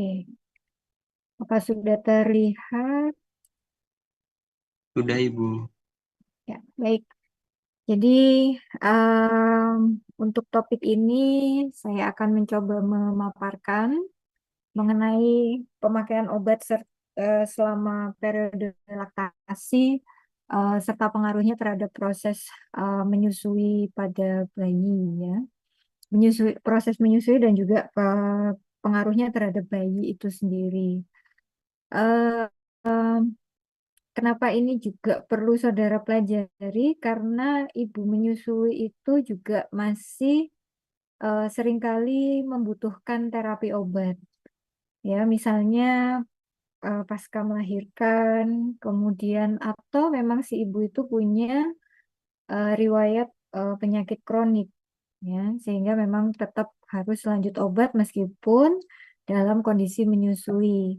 Oke, apa sudah terlihat? Sudah, Ibu. Ya, baik. Jadi, em, untuk topik ini saya akan mencoba memaparkan mengenai pemakaian obat selama periode laktasi serta pengaruhnya terhadap proses menyusui pada bayi ya. Proses menyusui dan juga pengaruhnya terhadap bayi itu sendiri. Eh, em, Kenapa ini juga perlu saudara pelajari? Karena ibu menyusui itu juga masih seringkali membutuhkan terapi obat. Ya, misalnya pasca melahirkan, kemudian atau memang si ibu itu punya riwayat penyakit kronik, ya, sehingga memang tetap harus lanjut obat meskipun dalam kondisi menyusui.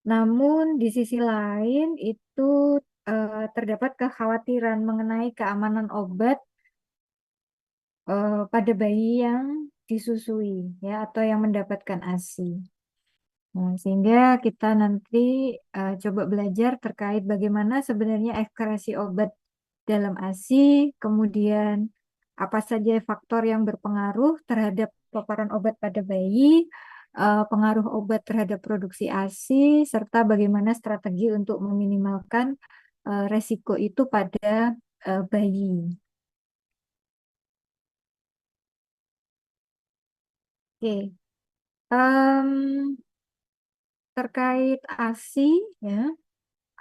Namun di sisi lain itu terdapat kekhawatiran mengenai keamanan obat pada bayi yang disusui ya atau yang mendapatkan ASI. Nah, sehingga kita nanti coba belajar terkait bagaimana sebenarnya ekskresi obat dalam ASI, kemudian apa saja faktor yang berpengaruh terhadap paparan obat pada bayi, pengaruh obat terhadap produksi ASI, serta bagaimana strategi untuk meminimalkan resiko itu pada bayi. Oke. Em, Terkait ASI, ya,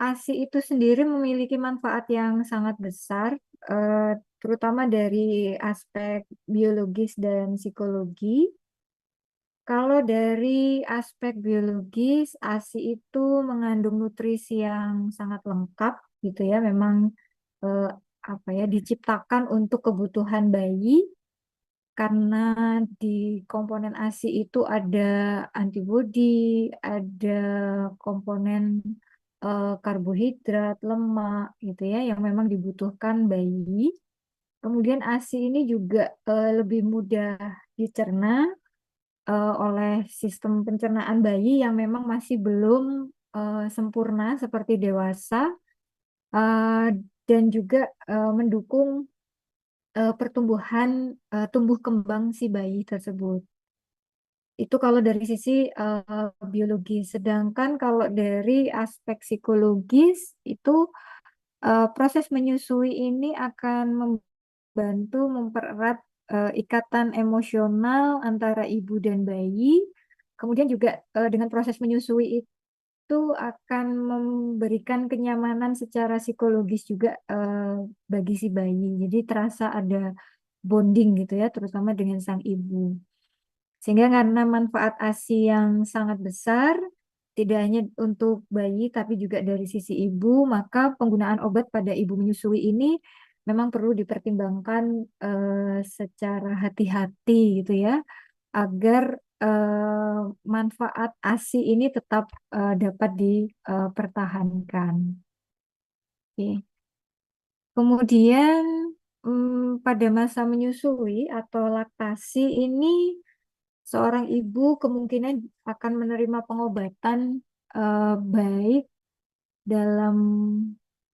ASI itu sendiri memiliki manfaat yang sangat besar, eh, terutama dari aspek biologis dan psikologi. Kalau dari aspek biologis, ASI itu mengandung nutrisi yang sangat lengkap, gitu ya. Memang eh, apa ya diciptakan untuk kebutuhan bayi karena di komponen ASI itu ada antibodi, ada komponen karbohidrat, lemak, gitu ya, yang memang dibutuhkan bayi. Kemudian ASI ini juga lebih mudah dicerna oleh sistem pencernaan bayi yang memang masih belum sempurna seperti dewasa, eh, dan juga mendukung pertumbuhan tumbuh kembang si bayi tersebut. Itu kalau dari sisi biologi. Sedangkan kalau dari aspek psikologis itu proses menyusui ini akan membantu mempererat ikatan emosional antara ibu dan bayi. Kemudian juga dengan proses menyusui itu akan memberikan kenyamanan secara psikologis juga bagi si bayi. Jadi terasa ada bonding gitu ya, terutama dengan sang ibu. Sehingga karena manfaat ASI yang sangat besar, tidak hanya untuk bayi tapi juga dari sisi ibu, maka penggunaan obat pada ibu menyusui ini memang perlu dipertimbangkan secara hati-hati gitu ya, agar manfaat ASI ini tetap dapat dipertahankan. Oke. Kemudian pada masa menyusui atau laktasi ini seorang ibu kemungkinan akan menerima pengobatan baik dalam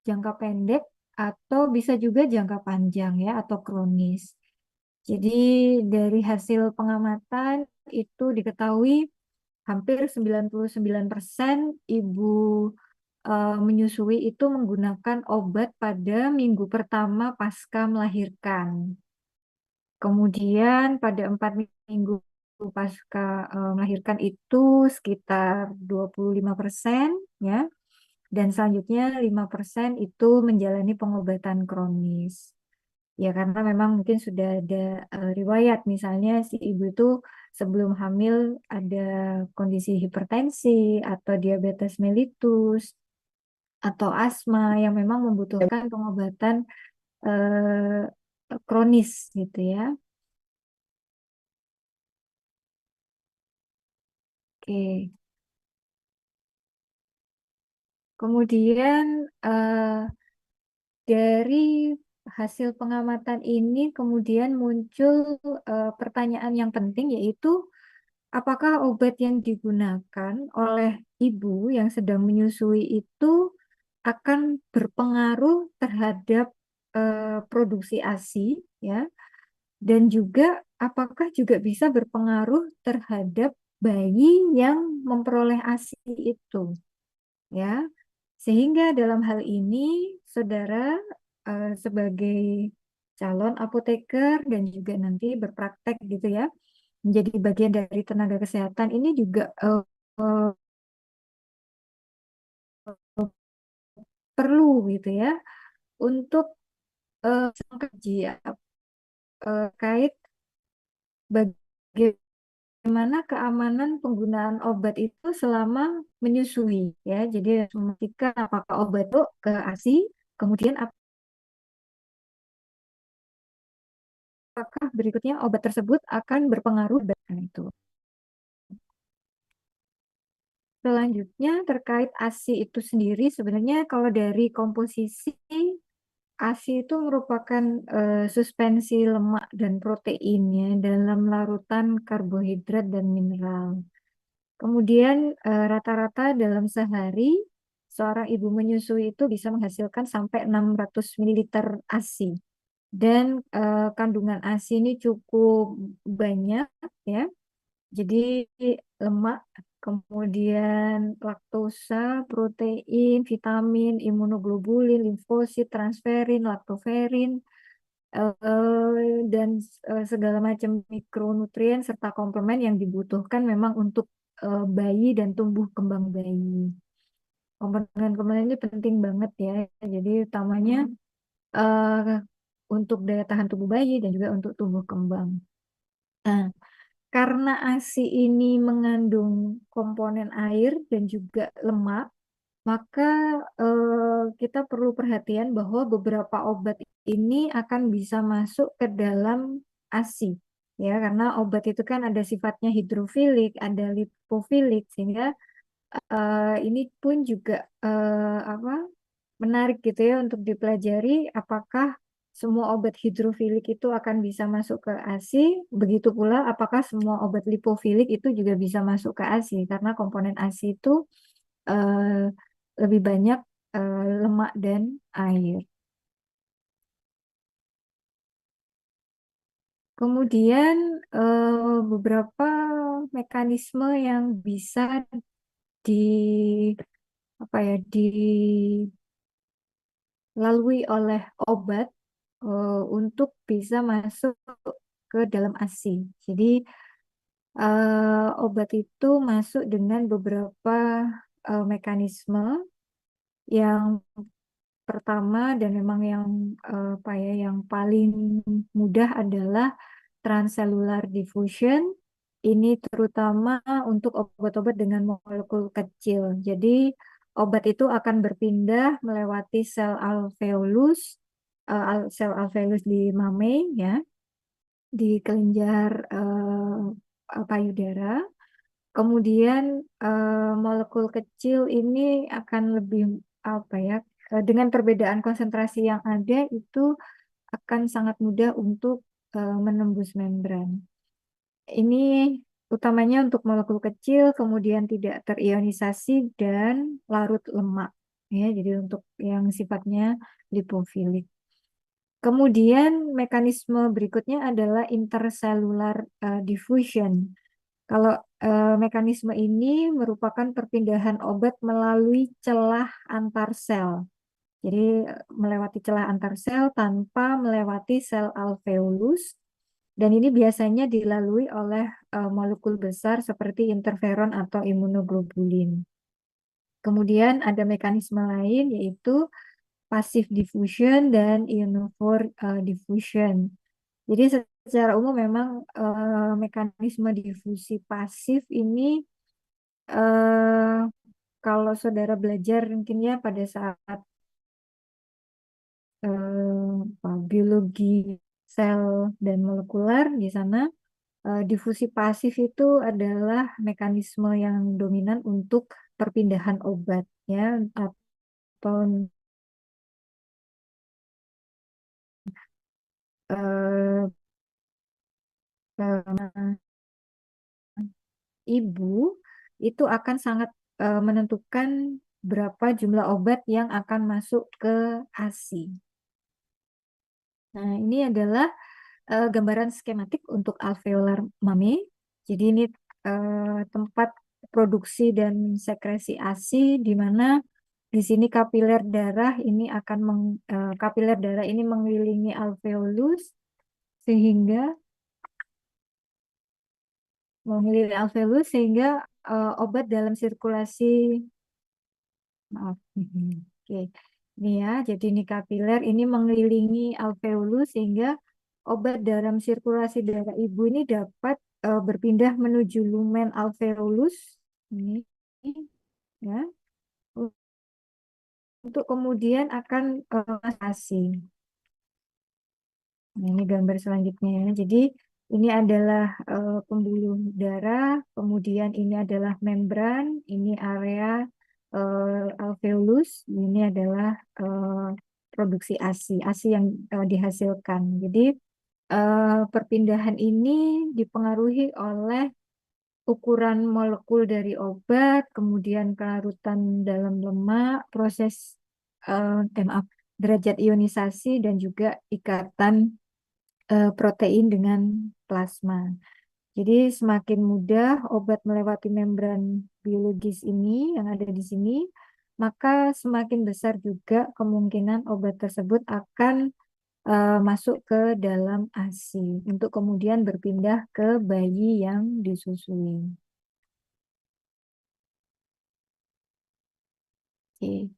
jangka pendek atau bisa juga jangka panjang ya atau kronis. Jadi dari hasil pengamatan itu diketahui hampir 99% ibu menyusui itu menggunakan obat pada minggu pertama pasca melahirkan. Kemudian pada 4 minggu pasca melahirkan itu sekitar 25% ya. Dan selanjutnya 5% itu menjalani pengobatan kronis. Ya karena memang mungkin sudah ada riwayat misalnya si ibu itu sebelum hamil ada kondisi hipertensi atau diabetes mellitus atau asma yang memang membutuhkan pengobatan kronis gitu ya. Oke. Kemudian dari hasil pengamatan ini kemudian muncul pertanyaan yang penting yaitu apakah obat yang digunakan oleh ibu yang sedang menyusui itu akan berpengaruh terhadap produksi ASI, ya, dan juga apakah juga bisa berpengaruh terhadap bayi yang memperoleh ASI itu, ya. Sehingga dalam hal ini, saudara sebagai calon apoteker dan juga nanti berpraktek gitu ya, menjadi bagian dari tenaga kesehatan ini juga eh, perlu gitu ya untuk mengkaji ya, kait bagaimana keamanan penggunaan obat itu selama menyusui ya. Jadi memastikan apakah obat itu ke ASI, kemudian apakah berikutnya obat tersebut akan berpengaruh dengan itu. Selanjutnya terkait ASI itu sendiri sebenarnya kalau dari komposisi ASI itu merupakan suspensi lemak dan proteinnya dalam larutan karbohidrat dan mineral. Kemudian rata-rata dalam sehari seorang ibu menyusui itu bisa menghasilkan sampai 600 ml ASI. Dan kandungan ASI ini cukup banyak ya. Jadi lemak, kemudian laktosa, protein, vitamin, imunoglobulin, limfosit, transferin, laktoferin, dan segala macam mikronutrien serta komplemen yang dibutuhkan memang untuk bayi dan tumbuh kembang bayi. Komponen-komponen ini penting banget ya. Jadi utamanya eh, untuk daya tahan tubuh bayi dan juga untuk tumbuh kembang. Nah, karena ASI ini mengandung komponen air dan juga lemak, maka kita perlu perhatian bahwa beberapa obat ini akan bisa masuk ke dalam ASI. Ya, karena obat itu kan ada sifatnya hidrofilik, ada lipofilik, sehingga ini pun juga apa menarik gitu ya untuk dipelajari apakah semua obat hidrofilik itu akan bisa masuk ke ASI, begitu pula apakah semua obat lipofilik itu juga bisa masuk ke ASI karena komponen ASI itu eh, lebih banyak lemak dan air. Kemudian beberapa mekanisme yang bisa di apa ya dilalui oleh obat untuk bisa masuk ke dalam ASI. Jadi obat itu masuk dengan beberapa mekanisme. Yang pertama dan memang yang apa ya yang paling mudah adalah transcellular diffusion. Ini terutama untuk obat-obat dengan molekul kecil. Jadi obat itu akan berpindah melewati sel alveolus, sel alveolus di mammae ya, di kelenjar payudara. Kemudian molekul kecil ini akan lebih apa ya, dengan perbedaan konsentrasi yang ada itu akan sangat mudah untuk menembus membran. Ini utamanya untuk molekul kecil, kemudian tidak terionisasi dan larut lemak. Ya, jadi untuk yang sifatnya lipofilik. Kemudian mekanisme berikutnya adalah intercellular diffusion. Kalau mekanisme ini merupakan perpindahan obat melalui celah antar sel. Jadi melewati celah antar sel tanpa melewati sel alveolus. Dan ini biasanya dilalui oleh molekul besar seperti interferon atau imunoglobulin. Kemudian ada mekanisme lain yaitu passive diffusion dan ionophore diffusion. Jadi secara umum memang mekanisme difusi pasif ini eh, kalau saudara belajar mungkin ya pada saat biologi sel dan molekuler di sana difusi pasif itu adalah mekanisme yang dominan untuk perpindahan obat ya atau eh, ibu itu akan sangat menentukan berapa jumlah obat yang akan masuk ke ASI. Nah, ini adalah gambaran skematik untuk alveolar mami. Jadi ini tempat produksi dan sekresi ASI di mana di sini kapiler darah ini mengelilingi alveolus sehingga obat dalam sirkulasi. Maaf. Oke. Ini ya, jadi ini kapiler ini mengelilingi alveolus sehingga obat dalam sirkulasi darah ibu ini dapat berpindah menuju lumen alveolus ini ya untuk kemudian akan masasi. Nah, ini gambar selanjutnya ya. Jadi ini adalah pembuluh darah, kemudian ini adalah membran, ini area alveolus, ini adalah produksi ASI, ASI yang dihasilkan. Jadi perpindahan ini dipengaruhi oleh ukuran molekul dari obat, kemudian kelarutan dalam lemak, proses maaf, derajat ionisasi dan juga ikatan protein dengan plasma. Jadi semakin mudah obat melewati membran biologis ini yang ada di sini, maka semakin besar juga kemungkinan obat tersebut akan masuk ke dalam ASI untuk kemudian berpindah ke bayi yang disusui. Oke.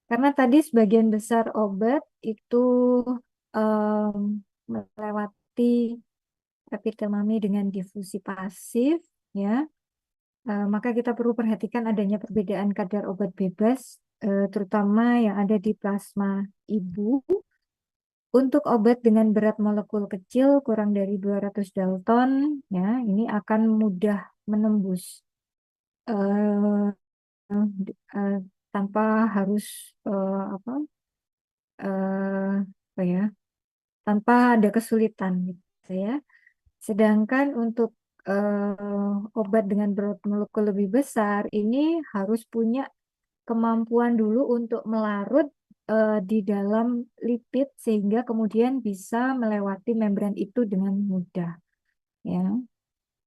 Karena tadi sebagian besar obat itu em, melewati epitel mami dengan difusi pasif, ya. Maka kita perlu perhatikan adanya perbedaan kadar obat bebas, terutama yang ada di plasma ibu. Untuk obat dengan berat molekul kecil kurang dari 200 Dalton, ya, ini akan mudah menembus eh, eh, tanpa harus apa, apa ya, tanpa ada kesulitan, gitu ya. Sedangkan untuk obat dengan berat molekul lebih besar ini harus punya kemampuan dulu untuk melarut di dalam lipid sehingga kemudian bisa melewati membran itu dengan mudah, ya.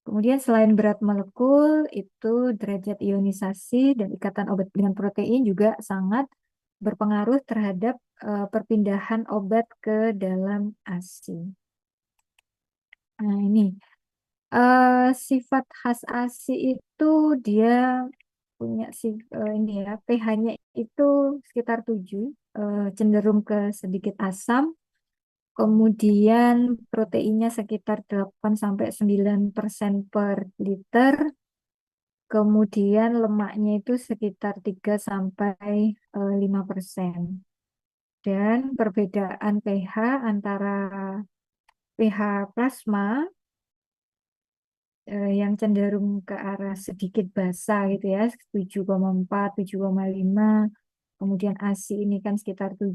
Kemudian selain berat molekul itu derajat ionisasi dan ikatan obat dengan protein juga sangat berpengaruh terhadap perpindahan obat ke dalam ASI. Nah, ini sifat khas ASI itu dia punya ini ya, pH-nya itu sekitar 7, cenderung ke sedikit asam. Kemudian proteinnya sekitar 8 sampai 9% per liter. Kemudian lemaknya itu sekitar 3 sampai 5%. Dan perbedaan pH antara pH plasma yang cenderung ke arah sedikit basah gitu ya, 7,4, 7,5. Kemudian ASI ini kan sekitar 7.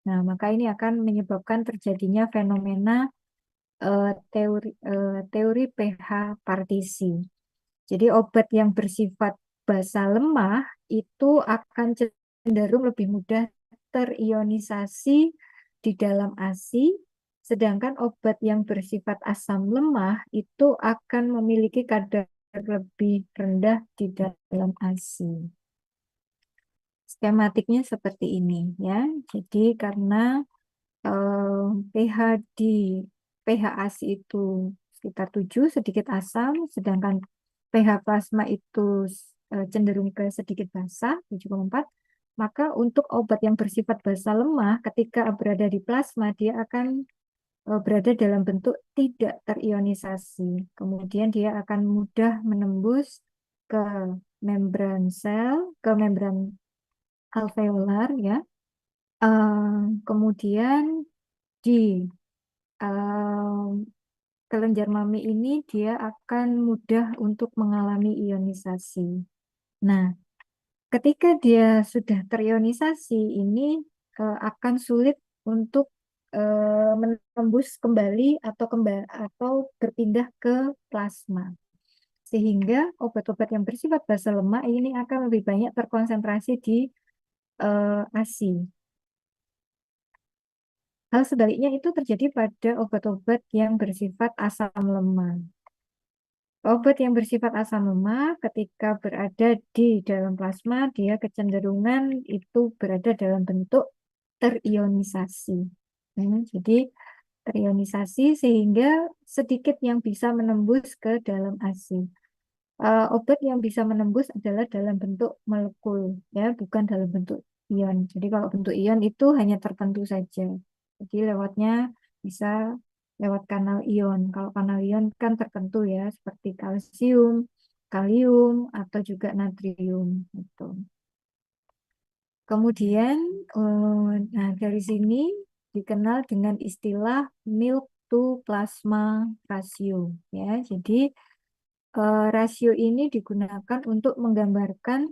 Nah, maka ini akan menyebabkan terjadinya fenomena teori pH partisi. Jadi obat yang bersifat basa lemah itu akan cenderung lebih mudah terionisasi di dalam ASI, sedangkan obat yang bersifat asam lemah itu akan memiliki kadar lebih rendah di dalam ASI. Skematiknya seperti ini ya. Jadi karena eh, pH di pH ASI itu sekitar 7 sedikit asam, sedangkan pH plasma itu cenderung ke sedikit basah, 7,4. Maka untuk obat yang bersifat basa lemah, ketika berada di plasma, dia akan berada dalam bentuk tidak terionisasi. Kemudian dia akan mudah menembus ke membran sel, ke membran alveolar, ya. Kemudian di eh, kelenjar mami ini dia akan mudah untuk mengalami ionisasi. Nah, ketika dia sudah terionisasi, ini akan sulit untuk menembus kembali atau berpindah ke plasma. Sehingga obat-obat yang bersifat basa lemak ini akan lebih banyak terkonsentrasi di ASI. Hal sebaliknya itu terjadi pada obat-obat yang bersifat asam lemak. Obat yang bersifat asam lemak ketika berada di dalam plasma, dia kecenderungan itu berada dalam bentuk terionisasi. Jadi terionisasi sehingga sedikit yang bisa menembus ke dalam ASI. Obat yang bisa menembus adalah dalam bentuk molekul, ya, bukan dalam bentuk ion. Jadi kalau bentuk ion itu hanya tertentu saja. Jadi lewatnya bisa lewat kanal ion. Kalau kanal ion kan tertentu ya, seperti kalsium, kalium, atau juga natrium. Gitu. Kemudian, nah dari sini dikenal dengan istilah milk to plasma ratio. Ya, jadi rasio ini digunakan untuk menggambarkan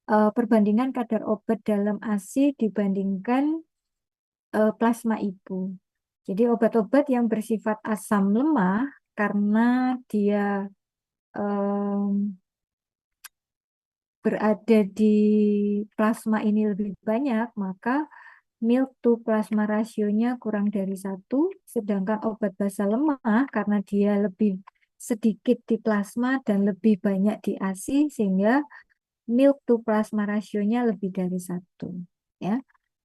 perbandingan kadar obat dalam ASI dibandingkan plasma ibu. Jadi obat-obat yang bersifat asam lemah karena dia em, berada di plasma ini lebih banyak, maka milk to plasma rasionya kurang dari 1, sedangkan obat basa lemah karena dia lebih sedikit di plasma dan lebih banyak di ASI, sehingga milk to plasma rasionya lebih dari 1. Ya.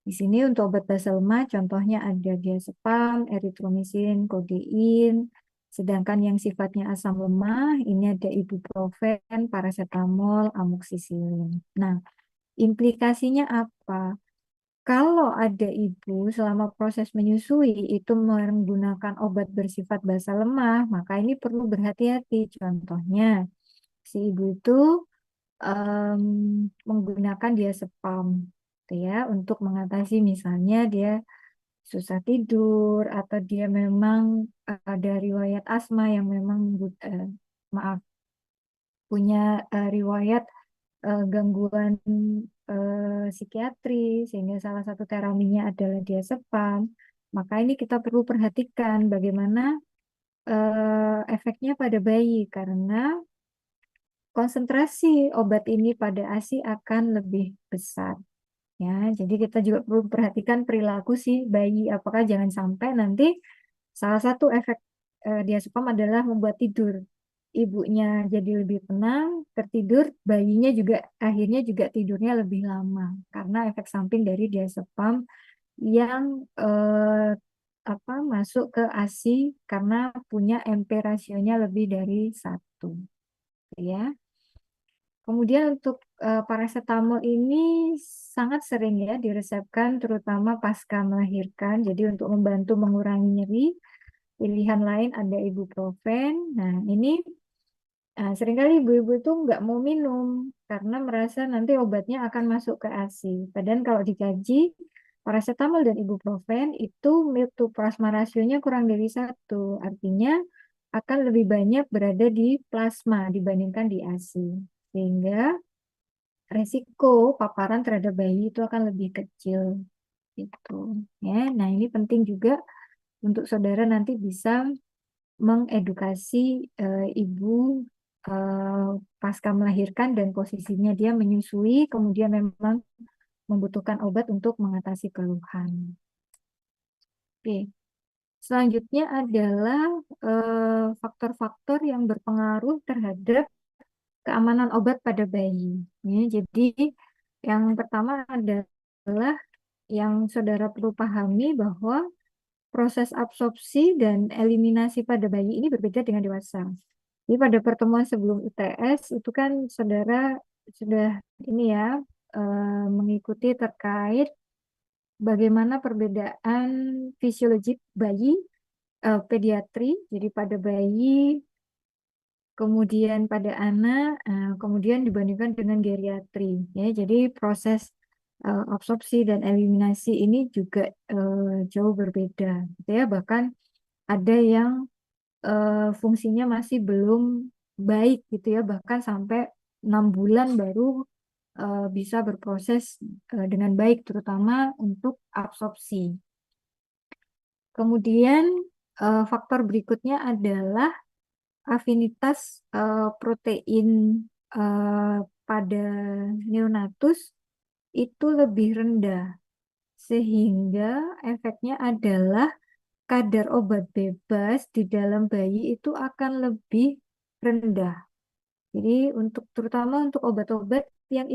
Di sini untuk obat basa lemah contohnya ada diazepam, eritromisin, kodein. Sedangkan yang sifatnya asam lemah ini ada ibuprofen, paracetamol, amoksisilin. Nah, implikasinya apa? Kalau ada ibu selama proses menyusui itu menggunakan obat bersifat basa lemah, maka ini perlu berhati-hati. Contohnya, si ibu itu em, menggunakan diazepam, gitu ya, untuk mengatasi misalnya dia susah tidur atau dia memang ada riwayat asma yang memang maaf punya riwayat gangguan psikiatri sehingga salah satu terapinya adalah diazepam, maka ini kita perlu perhatikan bagaimana efeknya pada bayi karena konsentrasi obat ini pada ASI akan lebih besar. Ya, jadi kita juga perlu perhatikan perilaku si bayi. Apakah jangan sampai nanti salah satu efek diazepam adalah membuat tidur ibunya jadi lebih tenang, tertidur, bayinya juga akhirnya juga tidurnya lebih lama karena efek samping dari diazepam yang masuk ke ASI karena punya MP rasionya lebih dari 1. Ya. Kemudian untuk paracetamol ini sangat sering ya diresepkan terutama pasca melahirkan. Jadi untuk membantu mengurangi nyeri, pilihan lain ada ibuprofen. Nah, ini seringkali ibu-ibu itu nggak mau minum karena merasa nanti obatnya akan masuk ke ASI. Padahal kalau dikaji, paracetamol dan ibuprofen itu milk to plasma rasionya kurang dari 1. Artinya akan lebih banyak berada di plasma dibandingkan di ASI. Sehingga resiko paparan terhadap bayi itu akan lebih kecil gitu ya. Nah, ini penting juga untuk saudara nanti bisa mengedukasi ibu eh, pasca melahirkan dan posisinya dia menyusui kemudian memang membutuhkan obat untuk mengatasi keluhan. Oke. Selanjutnya adalah faktor-faktor yang berpengaruh terhadap keamanan obat pada bayi. Ya, jadi yang pertama adalah yang saudara perlu pahami bahwa proses absorpsi dan eliminasi pada bayi ini berbeda dengan dewasa. Jadi pada pertemuan sebelum UTS itu kan saudara sudah ini ya mengikuti terkait bagaimana perbedaan fisiologi bayi pediatri. Jadi pada bayi kemudian pada anak, kemudian dibandingkan dengan geriatri. Ya, jadi proses absorpsi dan eliminasi ini juga jauh berbeda, gitu ya. Bahkan ada yang fungsinya masih belum baik, gitu ya. Bahkan sampai 6 bulan baru bisa berproses dengan baik, terutama untuk absorpsi. Kemudian faktor berikutnya adalah afinitas protein eh, pada neonatus itu lebih rendah, sehingga efeknya adalah kadar obat bebas di dalam bayi itu akan lebih rendah. Jadi terutama untuk obat-obat yang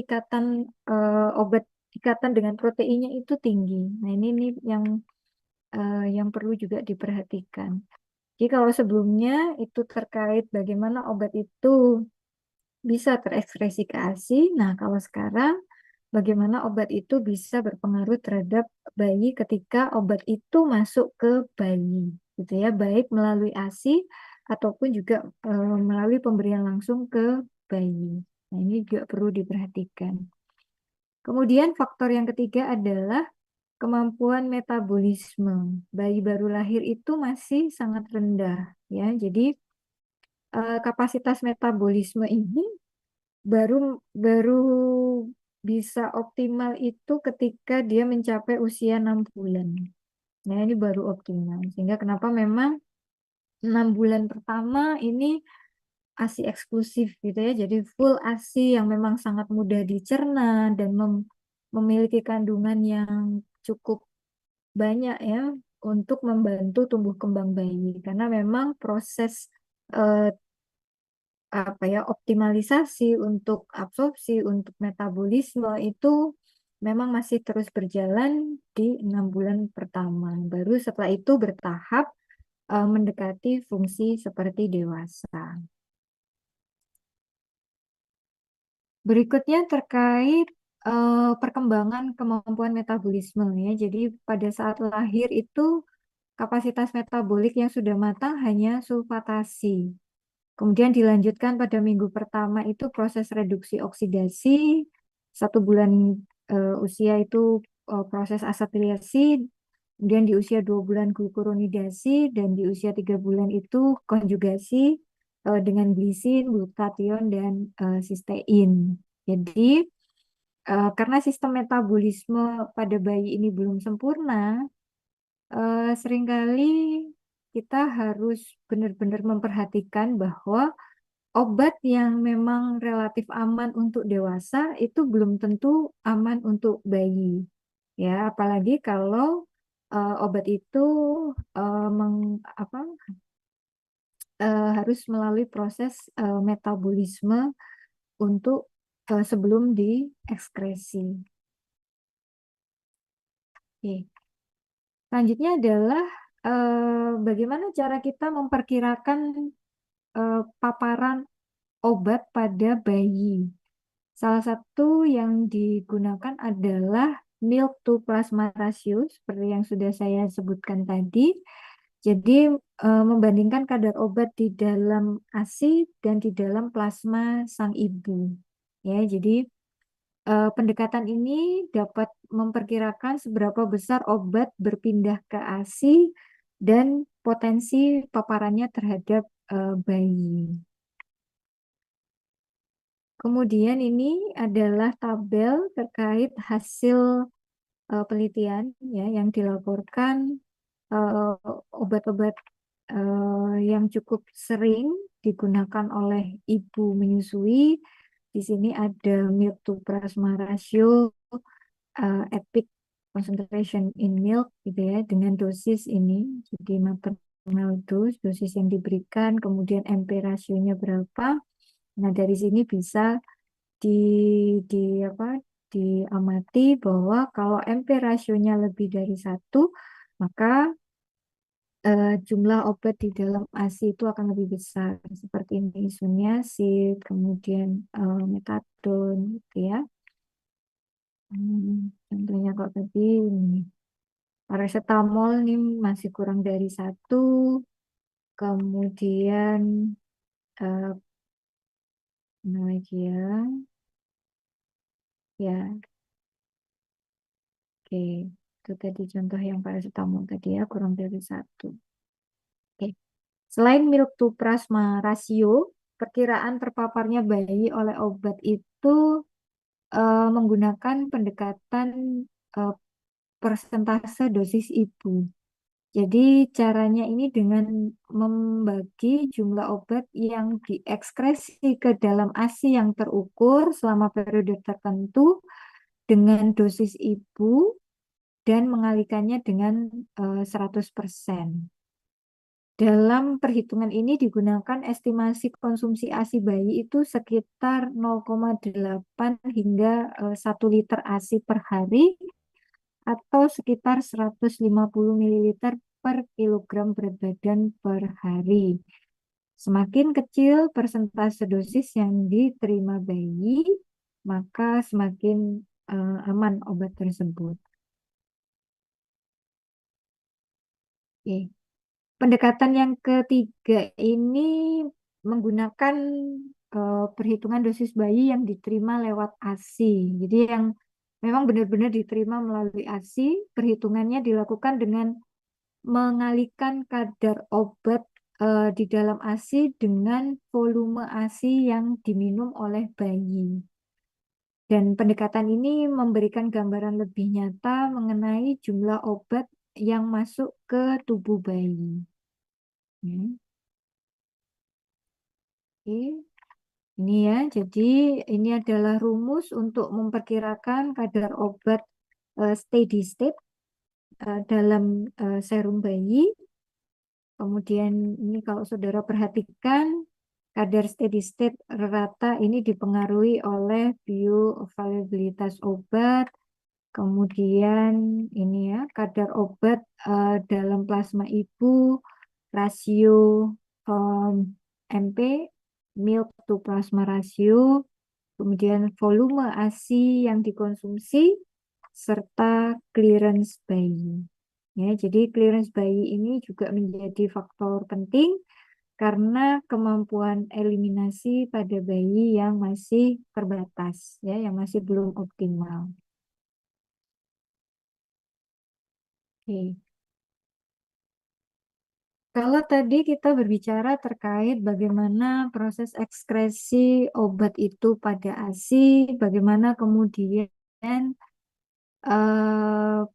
obat ikatan dengan proteinnya itu tinggi. Nah, ini nih yang perlu juga diperhatikan. Jadi kalau sebelumnya itu terkait bagaimana obat itu bisa terekspresi ke ASI. Nah, kalau sekarang bagaimana obat itu bisa berpengaruh terhadap bayi ketika obat itu masuk ke bayi, gitu ya, baik melalui ASI ataupun juga melalui pemberian langsung ke bayi. Nah, ini juga perlu diperhatikan. Kemudian faktor yang ketiga adalah kemampuan metabolisme. Bayi baru lahir itu masih sangat rendah, ya. Jadi kapasitas metabolisme ini baru baru bisa optimal itu ketika dia mencapai usia 6 bulan. Nah, ini baru optimal. Sehingga kenapa memang 6 bulan pertama ini ASI eksklusif gitu ya. Jadi full ASI yang memang sangat mudah dicerna dan memiliki kandungan yang cukup banyak ya untuk membantu tumbuh kembang bayi. Karena memang proses eh, optimalisasi untuk absorpsi, untuk metabolisme itu memang masih terus berjalan di 6 bulan pertama. Baru setelah itu bertahap mendekati fungsi seperti dewasa. Berikutnya terkait perkembangan kemampuan metabolisme ya. Jadi pada saat lahir itu kapasitas metabolik yang sudah matang hanya sulfatasi. Kemudian dilanjutkan pada minggu pertama itu proses reduksi oksidasi, 1 bulan usia itu proses asatiliasi, kemudian di usia 2 bulan glukuronidasi, dan di usia 3 bulan itu konjugasi dengan glisin, glutathione, dan sistein. Jadi karena sistem metabolisme pada bayi ini belum sempurna, seringkali kita harus benar-benar memperhatikan bahwa obat yang memang relatif aman untuk dewasa itu belum tentu aman untuk bayi. Ya, apalagi kalau obat itu eh, meng, apa, harus melalui proses metabolisme untuk sebelum diekskresi. Oke. Selanjutnya adalah bagaimana cara kita memperkirakan paparan obat pada bayi. Salah satu yang digunakan adalah milk to plasma ratio, seperti yang sudah saya sebutkan tadi. Jadi, membandingkan kadar obat di dalam ASI dan di dalam plasma sang ibu. Ya, jadi pendekatan ini dapat memperkirakan seberapa besar obat berpindah ke ASI dan potensi paparannya terhadap bayi. Kemudian ini adalah tabel terkait hasil penelitian ya yang dilaporkan eh, obat-obat yang cukup sering digunakan oleh ibu menyusui. Di sini ada milk to plasma ratio, EPIC concentration in milk gitu ya dengan dosis ini. Jadi maternal dose, dosis yang diberikan, kemudian MP rasionya berapa. Nah, dari sini bisa di di apa diamati bahwa kalau MP rasionya lebih dari 1, maka jumlah obat di dalam ASI itu akan lebih besar seperti ini isoniazid, kemudian metadon gitu ya. Contohnya kok tadi ini paracetamol nih masih kurang dari 1, kemudian eh, mana lagi ya, ya oke, itu tadi contoh yang paracetamol tadi ya kurang dari 1. Oke. Selain milk to plasma rasio, perkiraan terpaparnya bayi oleh obat itu menggunakan pendekatan eh, persentase dosis ibu. Jadi caranya ini dengan membagi jumlah obat yang diekskresi ke dalam ASI yang terukur selama periode tertentu dengan dosis ibu dan mengalihkannya dengan 100%. Dalam perhitungan ini digunakan estimasi konsumsi ASI bayi itu sekitar 0,8 hingga 1 liter ASI per hari atau sekitar 150 mililiter per kilogram berat badan per hari. Semakin kecil persentase dosis yang diterima bayi, maka semakin aman obat tersebut. Oke. Pendekatan yang ketiga ini menggunakan perhitungan dosis bayi yang diterima lewat ASI. Jadi yang memang benar-benar diterima melalui ASI, perhitungannya dilakukan dengan mengalihkan kadar obat di dalam ASI dengan volume ASI yang diminum oleh bayi. Dan pendekatan ini memberikan gambaran lebih nyata mengenai jumlah obat yang masuk ke tubuh bayi. Ya. Oke, ini ya, jadi ini adalah rumus untuk memperkirakan kadar obat steady state dalam serum bayi. Kemudian ini kalau saudara perhatikan, kadar steady state rata ini dipengaruhi oleh bioavailabilitas obat, kemudian ini ya, kadar obat dalam plasma ibu, rasio um, MP, milk to plasma ratio, kemudian volume ASI yang dikonsumsi, serta clearance bayi. Ya, jadi clearance bayi ini juga menjadi faktor penting karena kemampuan eliminasi pada bayi yang masih terbatas, ya, yang masih belum optimal. Oke. Kalau tadi kita berbicara terkait bagaimana proses ekskresi obat itu pada ASI, bagaimana kemudian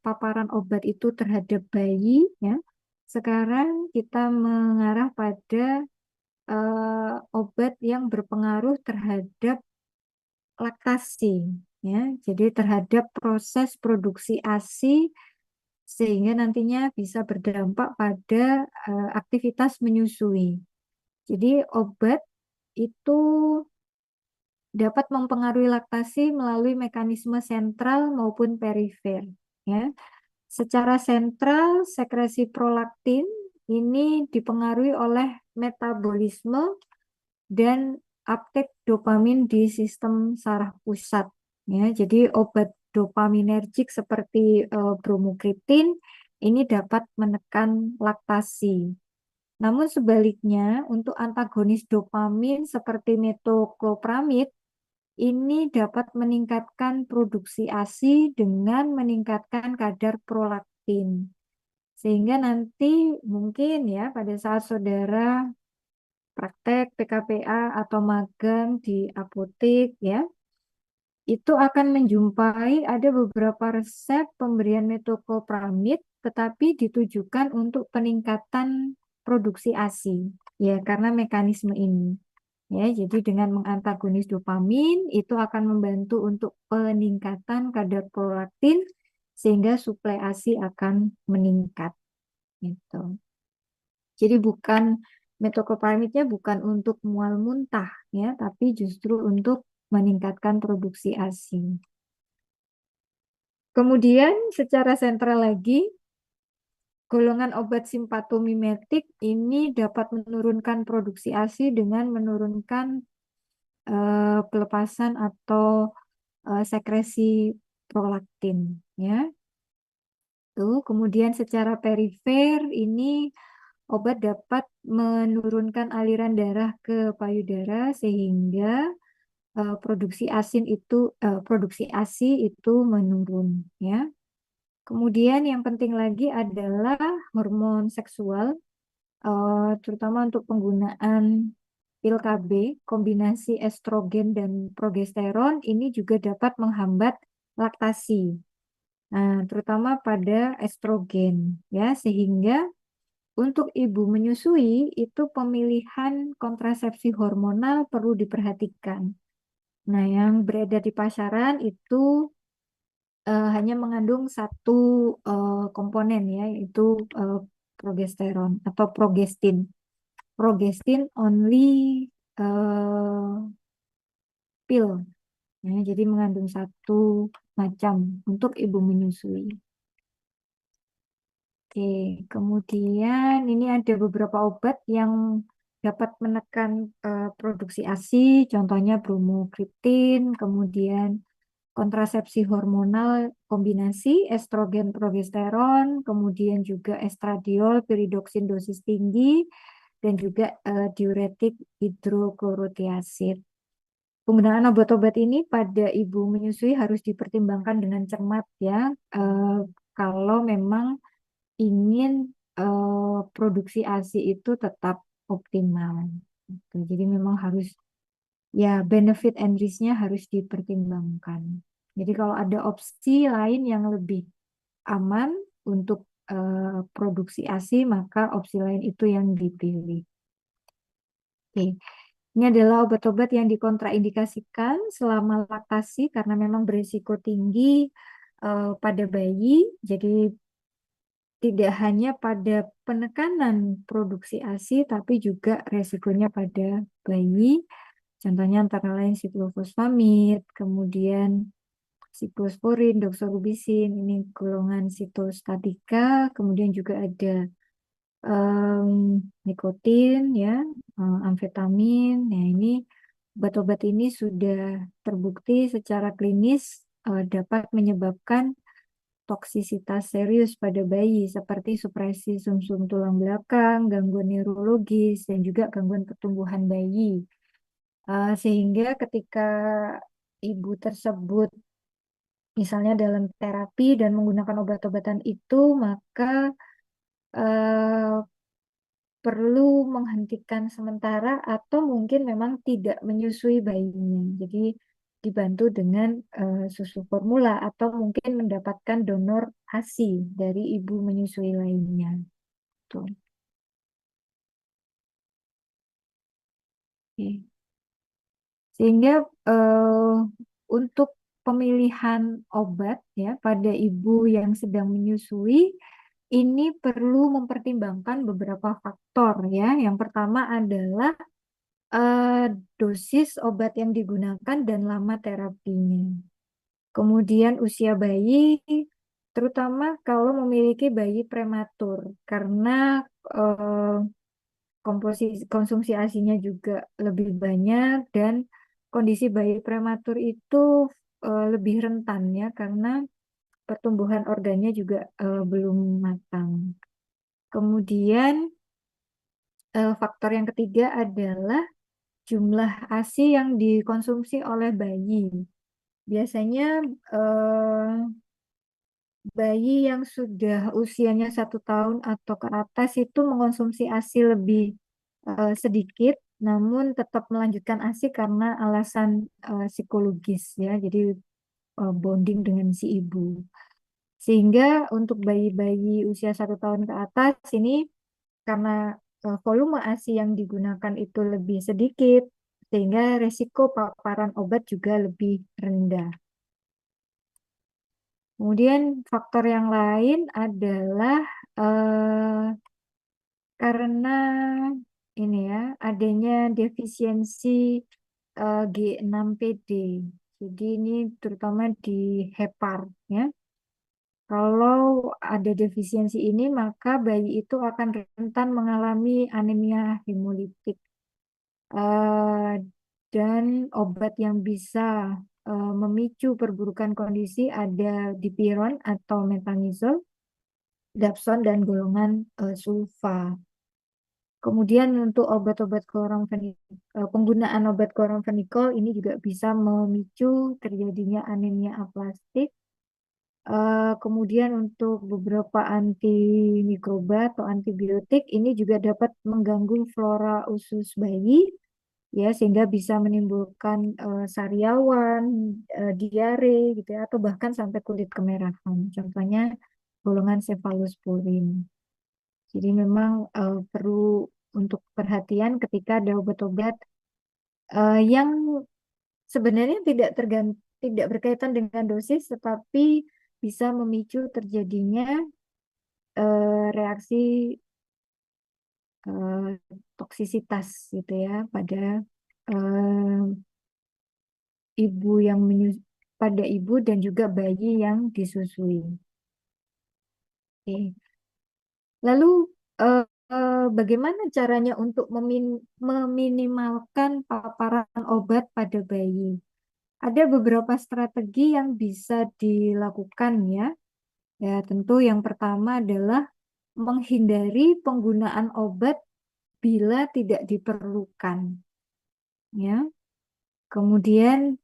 paparan obat itu terhadap bayi, ya. Sekarang kita mengarah pada obat yang berpengaruh terhadap laktasi, ya. Jadi terhadap proses produksi ASI sehingga nantinya bisa berdampak pada aktivitas menyusui. Jadi obat itu dapat mempengaruhi laktasi melalui mekanisme sentral maupun perifer, ya. Secara sentral, sekresi prolaktin ini dipengaruhi oleh metabolisme dan uptake dopamin di sistem saraf pusat. Ya, jadi obat dopaminergik seperti bromokriptin ini dapat menekan laktasi. Namun sebaliknya, untuk antagonis dopamin seperti metoclopramid ini dapat meningkatkan produksi ASI dengan meningkatkan kadar prolaktin. Sehingga nanti mungkin ya pada saat saudara praktek PKPA atau magang di apotek ya, itu akan menjumpai ada beberapa resep pemberian metoclopramid tetapi ditujukan untuk peningkatan produksi ASI ya karena mekanisme ini. Ya, jadi dengan mengantagonis dopamin itu akan membantu untuk peningkatan kadar prolaktin sehingga suplai ASI akan meningkat gitu. Jadi bukan metoclopramidnya bukan untuk mual muntah ya, tapi justru untuk meningkatkan produksi ASI. Kemudian secara sentral lagi, golongan obat simpatomimetik ini dapat menurunkan produksi ASI dengan menurunkan pelepasan atau sekresi prolaktin ya. Tuh, kemudian secara perifer ini obat dapat menurunkan aliran darah ke payudara sehingga produksi ASI itu menurun ya. Kemudian yang penting lagi adalah hormon seksual terutama untuk penggunaan pil KB, kombinasi estrogen dan progesteron ini juga dapat menghambat laktasi. Nah, terutama pada estrogen ya, sehingga untuk ibu menyusui itu pemilihan kontrasepsi hormonal perlu diperhatikan. Nah, yang beredar di pasaran itu hanya mengandung satu komponen ya, yaitu eh, progesteron atau progestin. Progestin only pill, ya, jadi mengandung satu macam untuk ibu menyusui. Oke, kemudian ini ada beberapa obat yang dapat menekan produksi ASI, contohnya bromokriptin, kemudian kontrasepsi hormonal kombinasi estrogen progesteron, kemudian juga estradiol, piridoksin dosis tinggi, dan juga diuretik hidroklorotiazid. Penggunaan obat-obat ini pada ibu menyusui harus dipertimbangkan dengan cermat ya, kalau memang ingin produksi ASI itu tetap optimal. Gitu. Jadi memang harus ya benefit and risk-nya harus dipertimbangkan. Jadi kalau ada opsi lain yang lebih aman untuk produksi ASI, maka opsi lain itu yang dipilih. Oke. Ini adalah obat-obat yang dikontraindikasikan selama laktasi karena memang berisiko tinggi pada bayi. Jadi tidak hanya pada penekanan produksi ASI, tapi juga resikonya pada bayi. Contohnya antara lain siklofosfamid, kemudian siklosporin, doxorubicin, ini golongan sitostatika, kemudian juga ada nikotin, ya, amfetamin. Nah, ini obat-obat ini sudah terbukti secara klinis dapat menyebabkan toksisitas serius pada bayi seperti supresi sumsum tulang belakang, gangguan neurologis, dan juga gangguan pertumbuhan bayi. Sehingga ketika ibu tersebut misalnya dalam terapi dan menggunakan obat-obatan itu, maka eh, perlu menghentikan sementara atau mungkin memang tidak menyusui bayinya. Jadi dibantu dengan susu formula atau mungkin mendapatkan donor ASI dari ibu menyusui lainnya. Tuh. Oke. Sehingga eh, untuk pemilihan obat ya pada ibu yang sedang menyusui ini perlu mempertimbangkan beberapa faktor ya. Yang pertama adalah eh, dosis obat yang digunakan dan lama terapinya. Kemudian usia bayi, terutama kalau memiliki bayi prematur, karena eh, konsumsi ASINya juga lebih banyak dan kondisi bayi prematur itu lebih rentan ya, karena pertumbuhan organnya juga belum matang. Kemudian faktor yang ketiga adalah jumlah ASI yang dikonsumsi oleh bayi. Biasanya eh, bayi yang sudah usianya 1 tahun atau ke atas itu mengonsumsi ASI lebih sedikit, namun tetap melanjutkan ASI karena alasan psikologis ya, jadi bonding dengan si ibu. Sehingga untuk bayi-bayi usia 1 tahun ke atas ini karena volume ASI yang digunakan itu lebih sedikit, sehingga resiko paparan obat juga lebih rendah. Kemudian faktor yang lain adalah eh, karena ini ya adanya defisiensi G6PD. Jadi ini terutama di hepar ya. Kalau ada defisiensi ini maka bayi itu akan rentan mengalami anemia hemolitik. Eh, dan obat yang bisa memicu perburukan kondisi ada dipiron atau metamizol, dapson, dan golongan sulfa. Kemudian untuk obat-obat penggunaan obat kloramfenikol ini juga bisa memicu terjadinya anemia aplastik. Kemudian untuk beberapa antimikroba atau antibiotik ini juga dapat mengganggu flora usus bayi ya, sehingga bisa menimbulkan sariawan, diare gitu ya, atau bahkan sampai kulit kemerahan. Contohnya golongan cefalosporin. Jadi memang perlu untuk perhatian ketika ada obat-obat yang sebenarnya tidak berkaitan dengan dosis, tetapi bisa memicu terjadinya reaksi eh, toksisitas gitu ya pada eh, ibu yang pada ibu dan juga bayi yang disusui. Oke. Lalu bagaimana caranya untuk meminimalkan paparan obat pada bayi? Ada beberapa strategi yang bisa dilakukan ya. Ya, tentu yang pertama adalah menghindari penggunaan obat bila tidak diperlukan. Ya, kemudian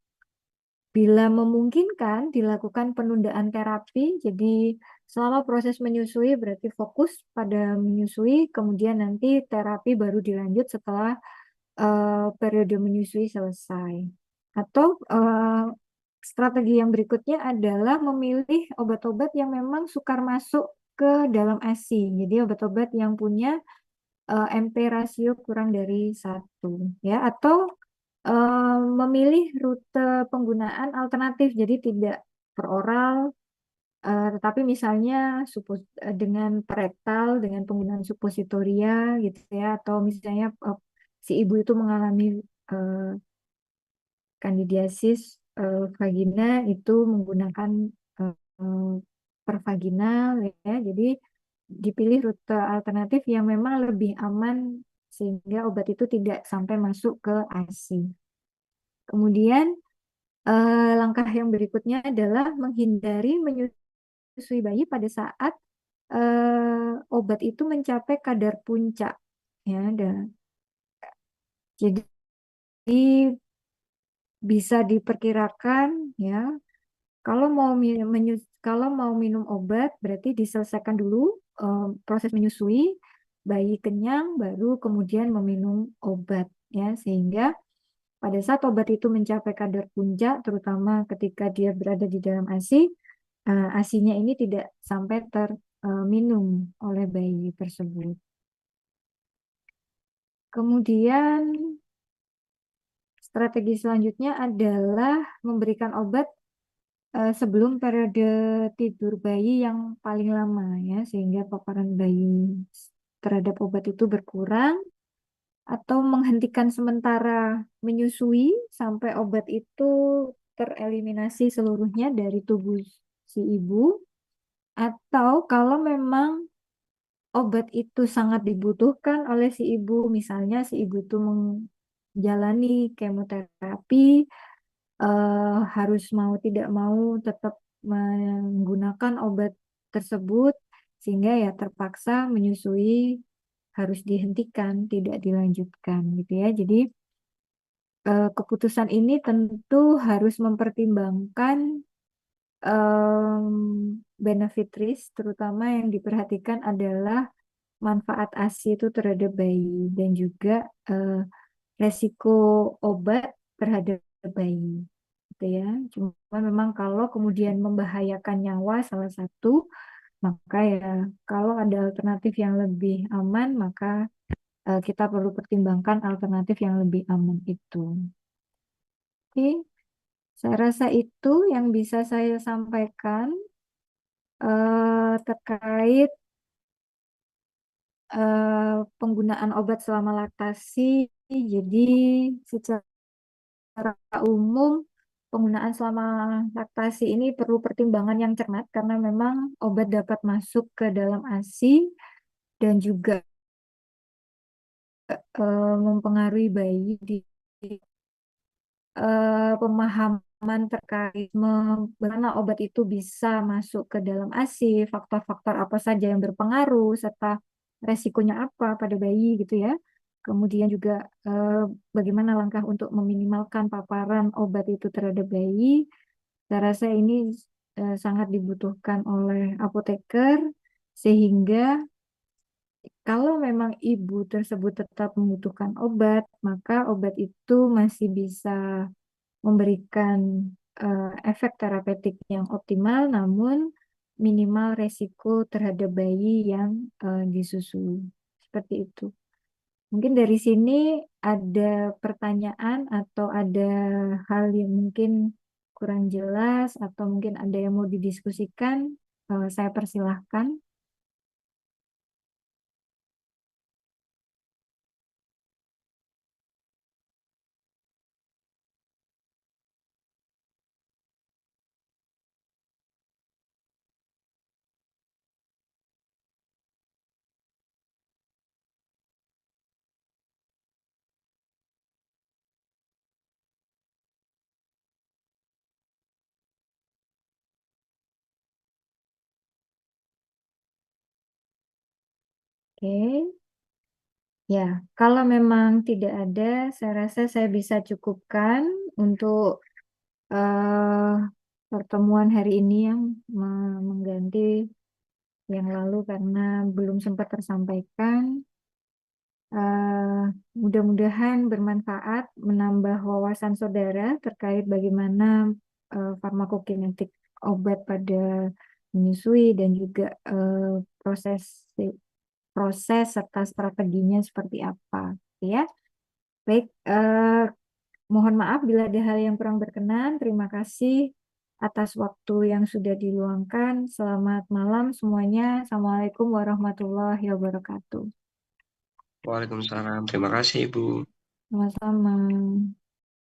bila memungkinkan dilakukan penundaan terapi. Jadi selama proses menyusui berarti fokus pada menyusui, kemudian nanti terapi baru dilanjut setelah periode menyusui selesai. Atau strategi yang berikutnya adalah memilih obat-obat yang memang sukar masuk ke dalam ASI. Jadi obat-obat yang punya MP rasio kurang dari satu, ya, atau memilih rute penggunaan alternatif, jadi tidak peroral, tetapi misalnya dengan perektal dengan penggunaan suppositoria gitu ya, atau misalnya si ibu itu mengalami eh, kandidiasis vagina itu menggunakan eh, pervaginal ya. Jadi dipilih rute alternatif yang memang lebih aman sehingga obat itu tidak sampai masuk ke ASI. Kemudian langkah yang berikutnya adalah menghindari menyusui bayi pada saat obat itu mencapai kadar puncak ya. Jadi bisa diperkirakan ya, kalau mau kalau mau minum obat berarti diselesaikan dulu proses menyusui, bayi kenyang baru kemudian meminum obat ya, sehingga pada saat obat itu mencapai kadar puncak terutama ketika dia berada di dalam ASI, ASINya ini tidak sampai terminum oleh bayi tersebut. Kemudian strategi selanjutnya adalah memberikan obat sebelum periode tidur bayi yang paling lama ya, sehingga paparan bayi terhadap obat itu berkurang, atau menghentikan sementara menyusui sampai obat itu tereliminasi seluruhnya dari tubuh si ibu, atau kalau memang obat itu sangat dibutuhkan oleh si ibu, misalnya si ibu itu menjalani kemoterapi, harus mau tidak mau tetap menggunakan obat tersebut, sehingga ya terpaksa menyusui harus dihentikan, tidak dilanjutkan gitu ya. Jadi keputusan ini tentu harus mempertimbangkan benefit risk, terutama yang diperhatikan adalah manfaat ASI itu terhadap bayi dan juga eh, resiko obat terhadap bayi gitu ya. Cuma memang kalau kemudian membahayakan nyawa salah satu, maka ya kalau ada alternatif yang lebih aman, maka kita perlu pertimbangkan alternatif yang lebih aman itu. Oke, saya rasa itu yang bisa saya sampaikan terkait penggunaan obat selama laktasi. Jadi secara umum penggunaan selama laktasi ini perlu pertimbangan yang cermat karena memang obat dapat masuk ke dalam ASI dan juga mempengaruhi bayi di pemahaman terkait bagaimana obat itu bisa masuk ke dalam ASI, faktor-faktor apa saja yang berpengaruh, serta resikonya apa pada bayi gitu ya. Kemudian juga eh, bagaimana langkah untuk meminimalkan paparan obat itu terhadap bayi. Saya rasa ini sangat dibutuhkan oleh apoteker sehingga Kalau memang ibu tersebut tetap membutuhkan obat, maka obat itu masih bisa memberikan efek terapeutik yang optimal, namun minimal resiko terhadap bayi yang disusui. Seperti itu. Mungkin dari sini ada pertanyaan atau ada hal yang mungkin kurang jelas atau mungkin ada yang mau didiskusikan, saya persilahkan. Oke. Ya, kalau memang tidak ada, saya rasa saya bisa cukupkan untuk eh, pertemuan hari ini yang mengganti yang lalu karena belum sempat tersampaikan. Mudah-mudahan bermanfaat menambah wawasan saudara terkait bagaimana farmakokinetik obat pada menyusui dan juga proses proses serta strateginya seperti apa, ya. Baik, mohon maaf bila ada hal yang kurang berkenan. Terima kasih atas waktu yang sudah diluangkan. Selamat malam semuanya. Assalamualaikum warahmatullahi wabarakatuh. Waalaikumsalam. Terima kasih, Ibu. Sama-sama.